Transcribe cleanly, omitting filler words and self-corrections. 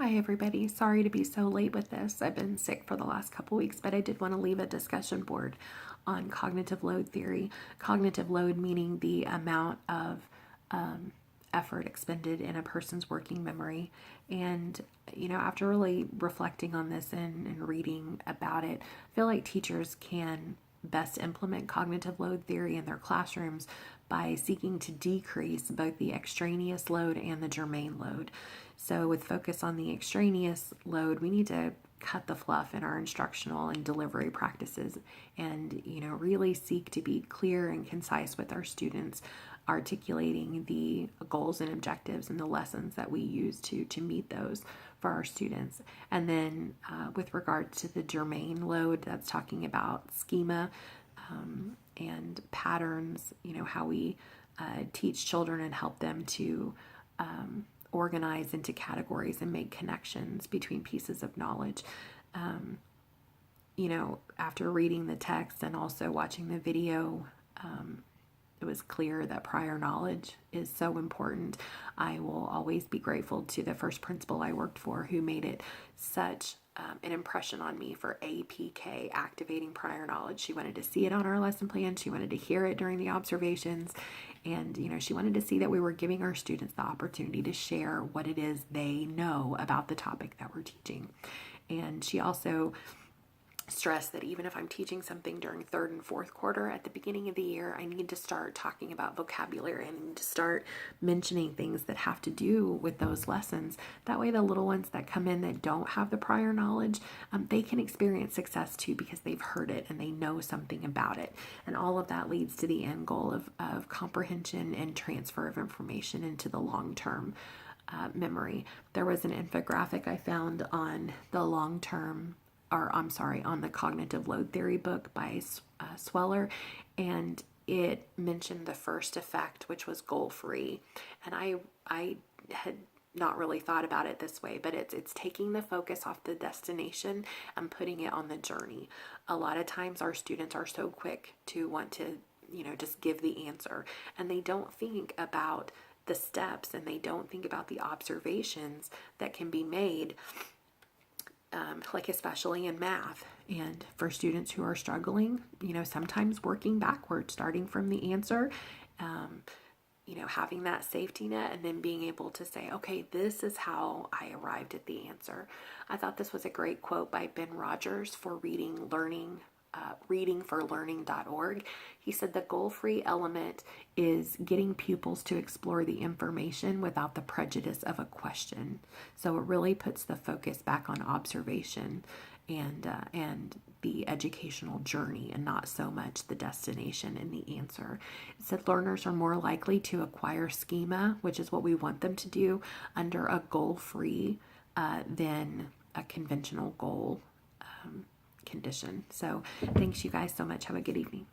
Hi everybody, sorry to be so late with this. I've been sick for the last couple weeks, but I did want to leave a discussion board on cognitive load theory. Cognitive load meaning the amount of effort expended in a person's working memory. And, after really reflecting on this and reading about it, I feel like teachers can best implement cognitive load theory in their classrooms by seeking to decrease both the extraneous load and the germane load. So with focus on the extraneous load, we need to cut the fluff in our instructional and delivery practices and, really seek to be clear and concise with our students, articulating the goals and objectives and the lessons that we use to meet those for our students. And then with regard to the germane load, that's talking about schema and patterns, how we teach children and help them to organize into categories and make connections between pieces of knowledge. After reading the text and also watching the video, it was clear that prior knowledge is so important. I will always be grateful to the first principal I worked for who made it such an impression on me for APK, activating prior knowledge. She wanted to see it on our lesson plan. She wanted to hear it during the observations. And, she wanted to see that we were giving our students the opportunity to share what it is they know about the topic that we're teaching. And she also stress that even if I'm teaching something during third and fourth quarter, at the beginning of the year, I need to start talking about vocabulary and I need to start mentioning things that have to do with those lessons. That way the little ones that come in that don't have the prior knowledge, they can experience success too because they've heard it and they know something about it. And all of that leads to the end goal of comprehension and transfer of information into the long-term memory. There was an infographic I found on the on the cognitive load theory book by Sweller, and it mentioned the first effect, which was goal-free. And I had not really thought about it this way, but it's taking the focus off the destination and putting it on the journey. A lot of times our students are so quick to want to, just give the answer, and they don't think about the steps and they don't think about the observations that can be made, like especially in math. And for students who are struggling, sometimes working backwards, starting from the answer, having that safety net and then being able to say, okay, this is how I arrived at the answer. I thought this was a great quote by Ben Rogers for readingforlearning.org. He said the goal-free element is getting pupils to explore the information without the prejudice of a question. So it really puts the focus back on observation and the educational journey and not so much the destination and the answer. It said learners are more likely to acquire schema, which is what we want them to do, under a goal-free than a conventional goal condition. So thanks you guys so much. Have a good evening.